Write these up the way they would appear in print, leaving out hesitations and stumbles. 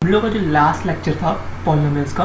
हम लोग का जो लास्ट लेक्चर था पॉलिनोमियल्स का,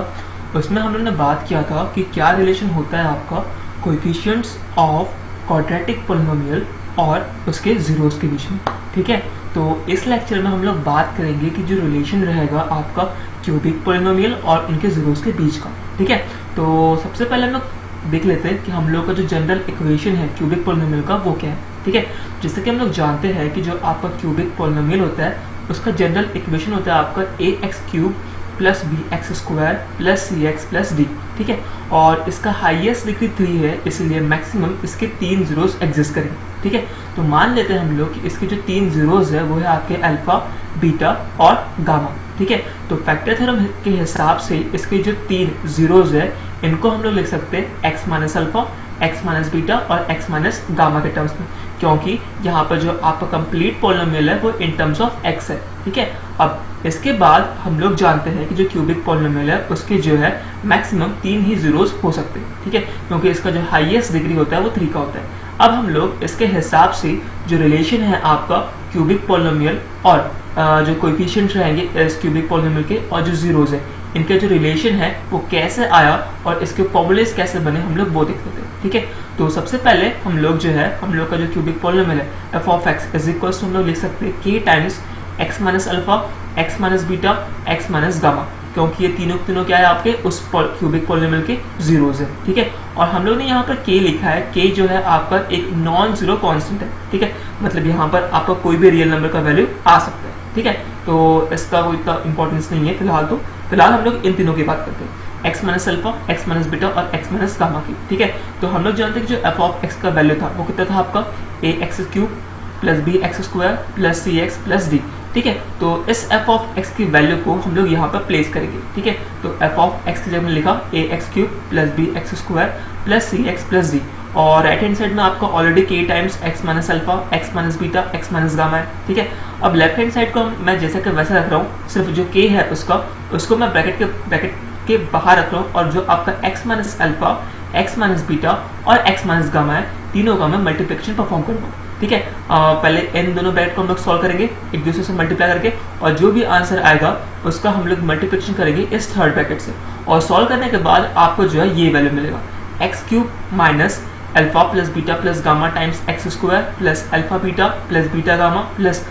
उसमें हम लोग ने बात किया था कि क्या रिलेशन होता है आपका कोएफिशिएंट्स ऑफ क्वाड्रेटिक पॉलिनोमियल और उसके जीरोस के बीच में। ठीक है, तो इस लेक्चर में हम लोग बात करेंगे कि जो रिलेशन रहेगा आपका क्यूबिक पॉलिनोमियल और उनके जीरोस के बीच का। ठीक है, तो सबसे पहले हम लोग देख लेते हैं कि हम लोग का जो जनरल इक्वेशन है क्यूबिक पॉलिनोमियल का वो क्या है। ठीक है, जैसे कि हम लोग जानते हैं कि जो आपका क्यूबिक पॉलिनोमियल होता है उसका जनरल इक्वेशन होता है आपका ax³ plus bx² plus cx plus d। ठीक है, और इसका हाईएस्ट डिग्री 3 है, इसलिए मैक्सिमम इसके 3 जीरोस एग्जिस्ट करेंगे। ठीक है, तो मान लेते हैं हम लोग कि इसके जो 3 जीरोस है वो है आपके अल्फा, बीटा और गामा। ठीक है, तो फैक्टर थ्योरम के हिसाब से इसके जो 3 जीरोस है इनको हम लोग लिख सकते हैं x minus alpha, x minus beta और x माइनस गामा के टर्म्स में, क्योंकि यहाँ पर जो आपका कंप्लीट पॉलिनोमियल है वो इन टर्म्स ऑफ x है। ठीक है, अब इसके बाद हम लोग जानते हैं कि जो क्यूबिक पॉलिनोमियल है उसके जो है मैक्सिमम 3 ही जीरोस हो सकते हैं। ठीक है, क्योंकि इसका जो हाईएस्ट डिग्री होता है वो 3 का होता है। अब हम लोग इसके हिसाब से जो रिलेशन है आपका क्यूबिक पॉलिनोमियल और जो कोएफिशिएंट्स रहेंगे इस क्यूबिक पॉलिनोमियल के और जो जीरोस है इनके जो रिलेशन है वो कैसे आया और इसके फॉर्मूलेस कैसे बने हम लोग वो देख लेते हैं। ठीक है, तो सबसे पहले हम लोग जो है हम लोग का जो क्यूबिक पॉलिनोमियल है f of x is equal to हम लोग लिख सकते हैं k times x minus alpha, x minus beta, x minus gamma, क्योंकि ये तीनों क्या है आपके उस क्यूबिक पॉलिनोमियल के जीरोस है। ठीक है, और हम लोग ने यहाँ पर k लिखा है, k जो है आपका एक नॉन जीरो कांस्टेंट है। ठीक है, मतलब यहाँ पर आपका कोई भी रियल नंबर का वैल्यू आ सकता है। ठीक है, तो इसका कोई इतना इंपॉर्टेंस नहीं है फिलहाल। तो फिलहाल हम लोग इन तीनों की बात करते हैं, x minus alpha, x minus beta और x माइनस गामा की। ठीक है, तो हम लोग जानते हैं कि जो f ऑफ x का वैल्यू था वो कितना था आपका ax³ plus bx² plus cx plus d। ठीक है, तो इस f ऑफ x की वैल्यू को हम लोग यहाँ पर प्लेस करेंगे। ठीक है, तो f ऑफ x की जगह में लिखा ax³ plus bx² plus cx plus d, और राइट हैंड साइड में आपका already k times x minus alpha, x minus beta, x minus gamma है। ठीक है, अब लेफ्ट हैंड साइड को मैं जैसा कि वैसा रख रहा हूँ, सिर्फ जो k है उसको मैं ब्रैकेट के बाहर रख रहा हूँ, और जो आपका x minus alpha, x minus beta और x माइनस गामा है तीनों का मैं मल्टीप्लिकेशन परफॉर्म करूँगा। ठीक है, पहले इन दोनों ब्रैकेट को हम लोग सॉल्व करेंगे एक दूसरे से मल्टीप्लाई करके, और जो भी आंसर आएगा उसका हम लोग मल्टीप्लिकेशन करेंगे इस थर्ड ब्रैकेट से, और सॉल्व करने के बाद आपको जो है ये वैल्यू मिलेगा x³ minus alpha plus beta plus gamma times x² plus alpha beta plus beta gamma plus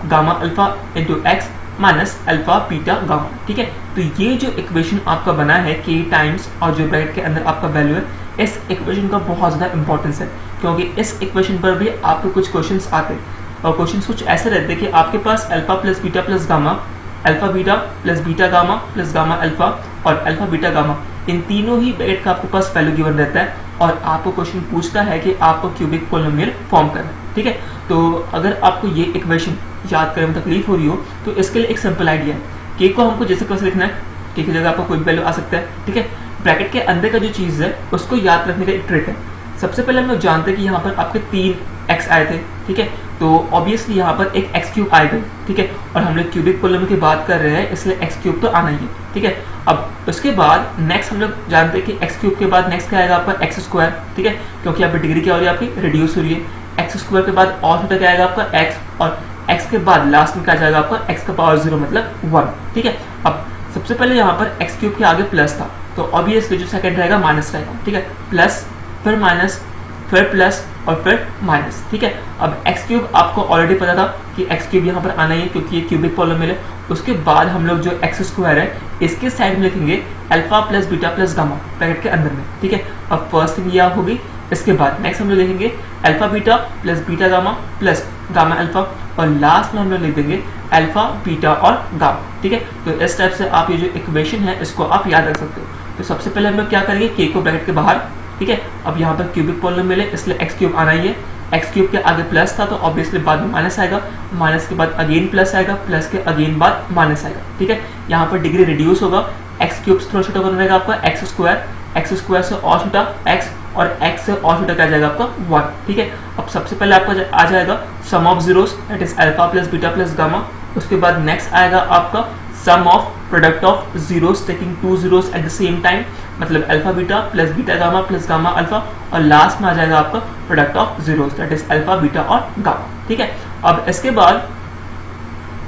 gamma alpha into x minus alpha beta gamma. ठीक है, तो ये जो इक्वेशन आपका बना है k टाइम्स और जो ब्रैकेट के अंदर आपका वैल्यू है, इस इक्वेशन का बहुत ज़्यादा इंपॉर्टेंस है, क्योंकि इस इक्वेशन पर भी आपको कुछ क्वेश्चंस आते हैं, और क्वेश्चंस कुछ ऐसे रहते हैं कि आपके पास alpha plus beta plus gamma, alpha beta plus beta gamma plus gamma alpha और अल्फा बीटा गामा, इन तीनों ही ब्रैकेट का आपके पास वैल्यू गिवन रहता है, और आपको क्वेश्चन पूछता है कि आपको क्यूबिक पॉलिनोमियल फॉर्म करना है। ठीक है, तो अगर आपको ये इक्वेशन याद करने में तकलीफ हो रही हो तो इसके लिए एक सिंपल आइडिया है, के को हमको जैसे कैसे लिखना है, के की जगह आपको कोई भी वैल्यू आ सकता है। ठीक है, ब्रैकेट के अंदर का जो चीज़ है उसको याद रखने का एक ट्रिक है। सबसे पहले हम लोग जानते हैं कि यहाँ पर आपके 3 x आए थे। ठीक है, तो ऑब्वियसली यहाँ पर एक x³ आएगा। ठीक है, और हम लोग क्यूबिक पॉलिनोमियल की बात कर रहे हैं इसलिए x³ तो आना ही है। ठीक है, अब उसके बाद नेक्स्ट हम लोग जानते हैं कि x³ के बाद नेक्स्ट क्या आएगा आपका x²। ठीक है, क्योंकि यहाँ पर डिग्री क्या हो रही है आपकी रिड्यूस हो रही है। x² के बाद और छोटा क्या आएगा आपका x, और x के बाद लास्ट में क्या जाएगा आपका x का पावर 0 मतलब 1। ठीक है, अब सबसे पहले यहाँ पर x³ के आगे प्लस था, तो ऑब्वियसली जो सेकंड रहेगा माइनस रहेगा। ठीक है, प्लस फिर माइनस फिर प्लस और फिर माइनस। ठीक है, अब x³ आपको ऑलरेडी पता था कि x³ यहाँ पर आना ही है क्योंकि ये क्यूबिक पॉलिनोमियल है। उसके बाद हम लोग जो x² है इसके साइड में लिखेंगे alpha plus beta plus gamma bracket के अंदर में। ठीक है, अब फर्स्ट थिंग यह होगी, इसके बाद नेक्स्ट हम लोग लिखेंगे alpha beta plus beta gamma plus gamma alpha, और लास्ट में हम लोग लिख देंगे अल्फा बीटा और गामा। ठीक है, तो इस टाइप से आप ये जो इक्वेशन है इसको आप याद रख सकते हो। तो सबसे पहले हम लोग क्या करेंगे, k को ब्रैकेट के बाहर। ठीक है, अब यहाँ पर क्यूबिक पॉलिनोमियल है इसलिए x³ आना ही है। x³ के आगे प्लस था तो ऑब्वियसली बाद में माइनस आएगा, माइनस के बाद अगेन प्लस आएगा, प्लस के अगेन बाद माइनस आएगा। ठीक है, यहाँ पर डिग्री रिड्यूस होगा, x³ थोड़ा छोटा बन रहेगा आपका x² से और छोटा x, और x से और छोटा क्या जाएगा आपका 1। ठीक है, अब सबसे पहले आपका आ जाएगा sum of zeros that is alpha plus beta plus gamma. उसके बाद नेक्स्ट आएगा आपका sum of product of zeros taking 2 zeros at the same time, मतलब alpha beta plus beta gamma plus gamma alpha, और लास्ट में आ जाएगा आपका product of zeros that is alpha beta और गामा। ठीक है, अब इसके बाद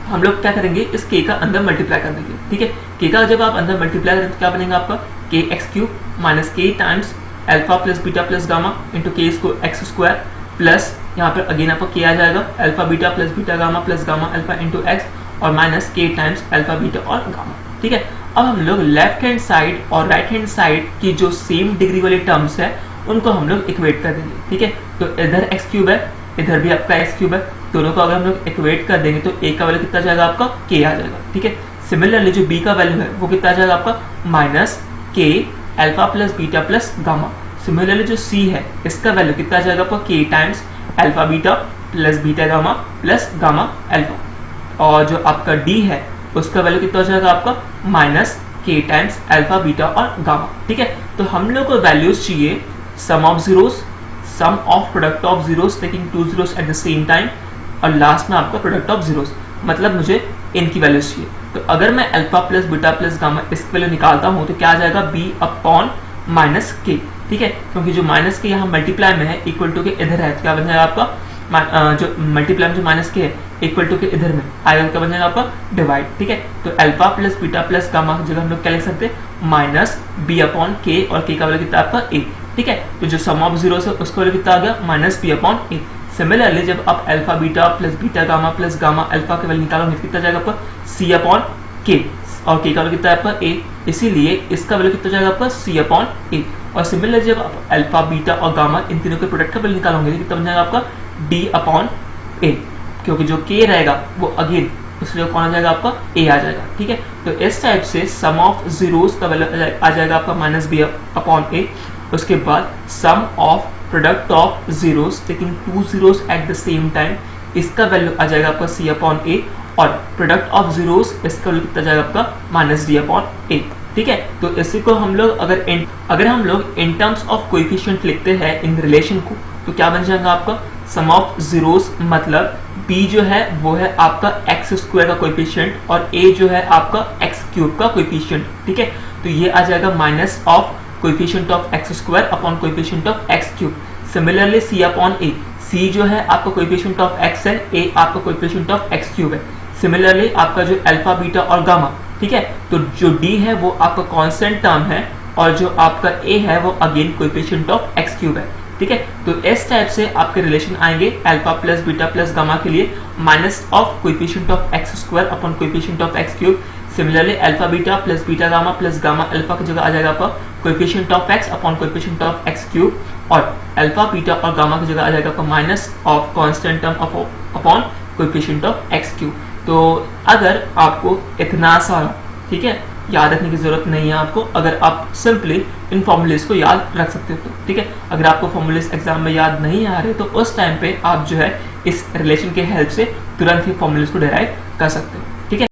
हम लोग क्या करेंगे, इस के का अंदर मल्टीप्लाई कर देंगे। ठीक है, के का जब आप अंदर मल्टीप्लाई करेंगे तो क्या बनेगा आपका के एक्स क्यूब माइनस के times alpha plus beta plus gamma into के एक्स स्क्वायर प्लस यहाँ पर अगेन आपका के आ जाएगा alpha beta plus beta gamma plus gamma alpha into x और माइनस के टाइम्स अल्फा बीटा और गामा। ठीक है, अब हम लोग लेफ्ट हैंड साइड और राइट हैंड साइड की जो सेम डिग्री वाले टर्म्स है उनको हम लोग इक्वेट कर देंगे। ठीक है, तो इधर एक्स क्यूब है, इधर भी आपका एक्स क्यूब है, दोनों को अगर हम लोग इक्वेट कर देंगे तो ए का वैल्यू कितना जाएगा आपका के आ जाएगा। ठीक है, सिमिलरली जो बी का वैल्यू है वो कितना आ जाएगा आपका माइनस के alpha plus beta plus gamma. Similarly जो सी है इसका वैल्यू कितना जाएगा आपका के times alpha beta plus beta gamma plus gamma alpha. और जो आपका डी है उसका वैल्यू कितना हो जाएगा आपका माइनस के टाइम्स अल्फा बीटा और गामा। ठीक है, तो हम लोग को वैल्यूज चाहिए sum of zeros, sum of product of zeros taking two zeros at the same time और लास्ट में आपका प्रोडक्ट ऑफ जीरोस, मतलब मुझे इनकी वैल्यूज चाहिए। तो अगर मैं alpha plus beta plus gamma इसकी वैल्यू निकालता हूँ तो क्या आ जाएगा बी अपॉन माइनस के। ठीक है, क्योंकि जो माइनस के यहाँ मल्टीप्लाई में है इक्वल टू के इधर है तो क्या बन जाएगा आपका जो मल्टीप्लाई में जो माइनस के है इक्वल टू के इधर में आएगा क्या बन जाएगा आपका डिवाइड। ठीक है, तो alpha plus beta plus gamma की जगह हम लोग क्या लिख सकते हैं माइनस बी अपॉन के और के का वैल्यू कितना आपका ए। ठीक है, तो जो सम ऑफ जीरो है उसका वैल्यू कितना आ गया माइनस बी अपॉन ए। सिमिलरली जब आप alpha beta plus gamma alpha के वैल्यू निकालोगे कितना जाएगा आपका सी अपॉन के और के का वैल्यू कितना है आपका ए, इसीलिए इसका वैल्यू कितना जाएगा आपका सी अपॉन ए। और सिमिलरली जब आप अल्फा बीटा और गामा इन तीनों के प्रोडक्ट का वैल्यू निकालोगे कितना बन जाएगा आपका डी अपॉन ए, क्योंकि जो के रहेगा वो अगेन उसके कौन आ जाएगा आपका ए आ जाएगा। ठीक है, तो इस टाइप से सम ऑफ जीरोस का वैल्यू आ जाएगा आपका माइनस बी अपॉन ए। उसके बाद sum of product of zeros taking two zeros at the same time इसका वैल्यू आ जाएगा आपका सी अपॉन ए और प्रोडक्ट ऑफ जीरोस इसका वैल्यू कितना जाएगा आपका माइनस डी अपॉन ए। ठीक है, तो इसी को हम लोग अगर हम लोग इन टर्म्स ऑफ कोएफिशिएंट लिखते हैं इन रिलेशन को तो क्या बन जाएगा आपका सम ऑफ जीरोस, मतलब b जो है वो है आपका एक्स स्क्वायर का कोएफिशिएंट और a जो है आपका एक्स क्यूब का कोएफिशिएंट। ठीक है, तो ये आ जाएगा minus of coefficient of x square upon coefficient of x cube. Similarly c upon a, c जो है आपका कोएफिशिएंट ऑफ x है, a आपका कोएफिशिएंट ऑफ एक्स क्यूब है। सिमिलरली आपका जो अल्फा बीटा और गामा, ठीक है, तो जो d है वो आपका कांस्टेंट टर्म है और जो आपका a है वो again coefficient of x cube है। ठीक है, तो इस टाइप से आपके रिलेशन आएंगे alpha plus beta plus gamma के लिए minus of coefficient of x square upon coefficient of x cube. Similarly alpha beta gamma plus gamma alpha की जगह आ जाएगा आपका coefficient of x upon coefficient of x cube और alpha beta और gamma की जगह आ जाएगा आपका minus of constant term upon coefficient of x cube. तो अगर आपको इतना सारा, ठीक है, याद रखने की जरूरत नहीं है आपको, अगर आप सिंपली इन फॉर्मूलेस को याद रख सकते हो तो ठीक है। अगर आपको फॉर्मूलेस एग्जाम में याद नहीं आ रहे तो उस टाइम पे आप जो है इस रिलेशन के हेल्प से तुरंत ही फॉर्मूलेस को डिराइव कर सकते हो। ठीक है।